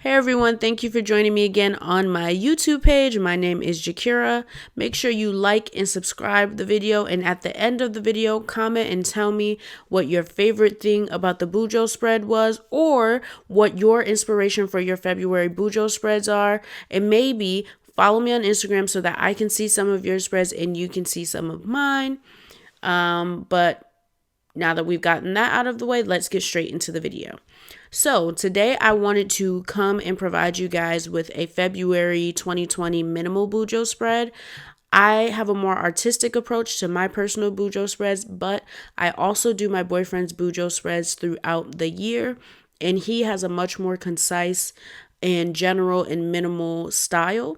Hey everyone, thank you for joining me again on my YouTube page. My name is Jakira. Make sure you like and subscribe the video, and at the end of the video, comment and tell me what your favorite thing about the Bujo spread was, or what your inspiration for your February Bujo spreads are, and maybe follow me on Instagram so that I can see some of your spreads and you can see some of mine. But now that we've gotten that out of the way, let's get straight into the video. So today I wanted to come and provide you guys with a February 2020 minimal Bujo spread. I have a more artistic approach to my personal Bujo spreads, but I also do my boyfriend's Bujo spreads throughout the year, and he has a much more concise and general and minimal style.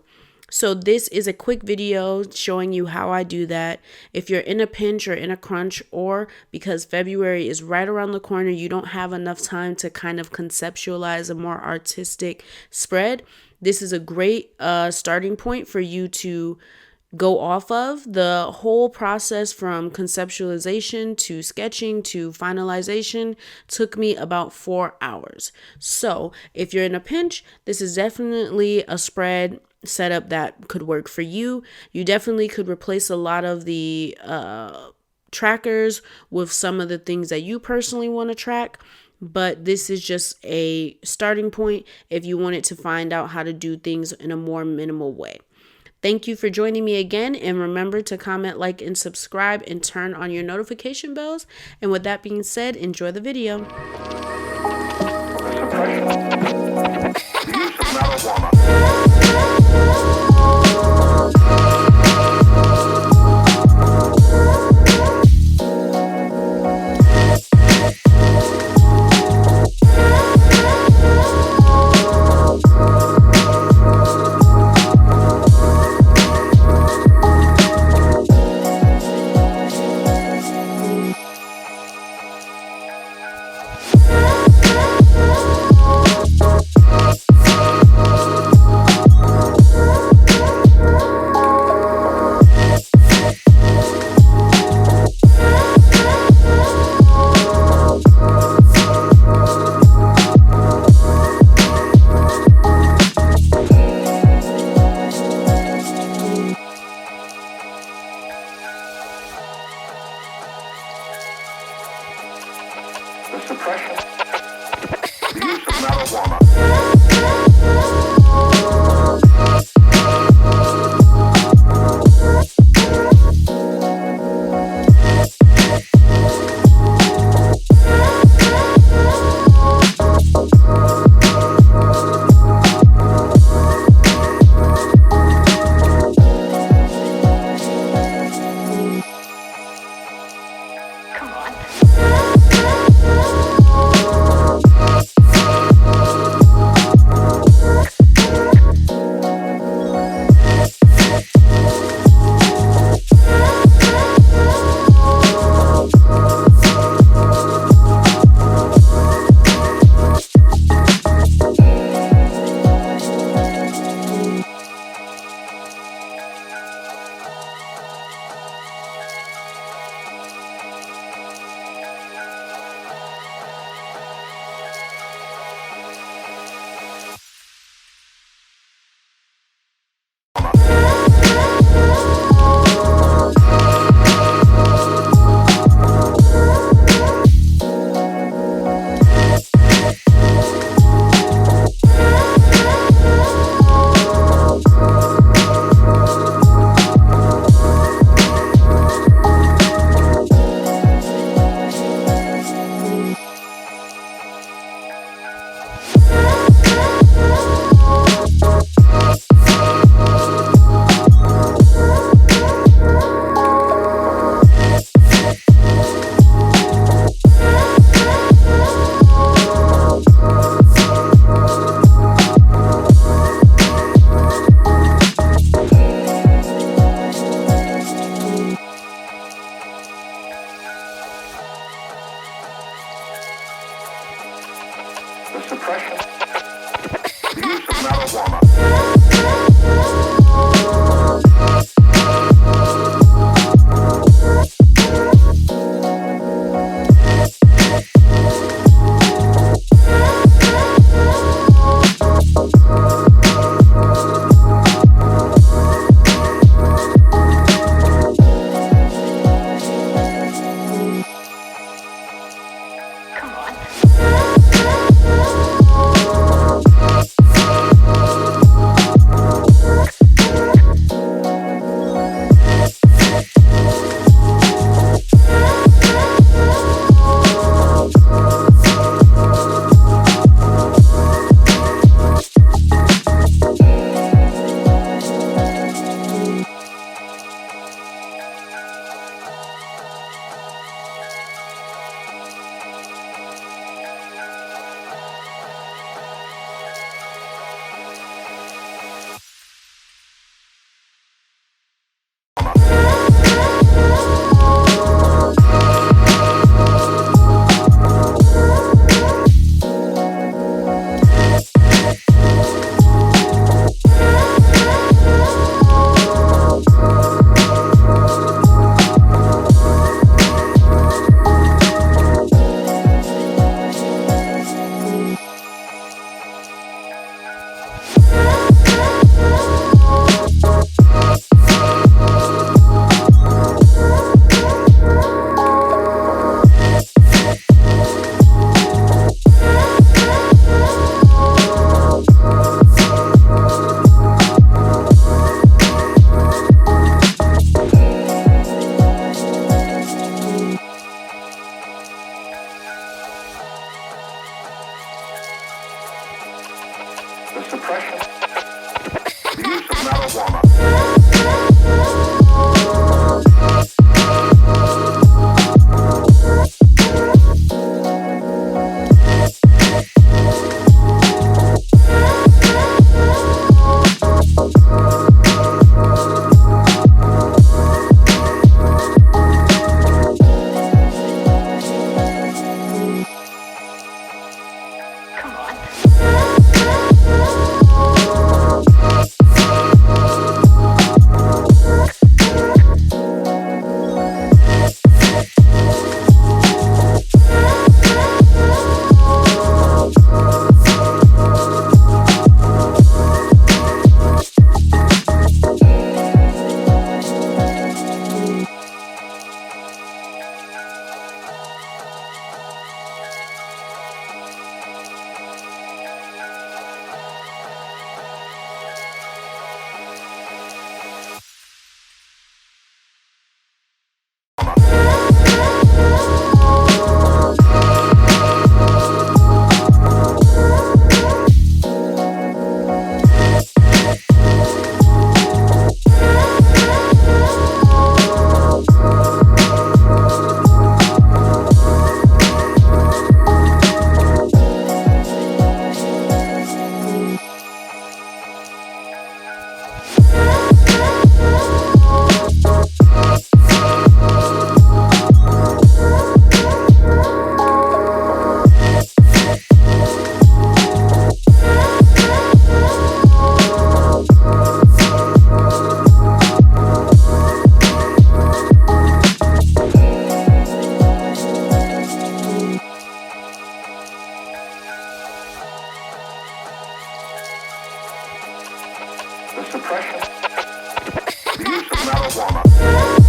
So this is a quick video showing you how I do that. If you're in a pinch or in a crunch, or because February is right around the corner, you don't have enough time to kind of conceptualize a more artistic spread, this is a great starting point for you to go off of. The whole process from conceptualization to sketching to finalization took me about 4 hours. So if you're in a pinch, this is definitely a spread setup that could work for you. You definitely could replace a lot of the trackers with some of the things that you personally want to track, but this is just a starting point if you wanted to find out how to do things in a more minimal way. Thank you for joining me again, and remember to comment, like, and subscribe, and turn on your notification bells. And with that being said, enjoy the video. The suppression, the use of marijuana. The suppression, the use of marijuana. the suppression, the use of marijuana. The suppression, the use of marijuana.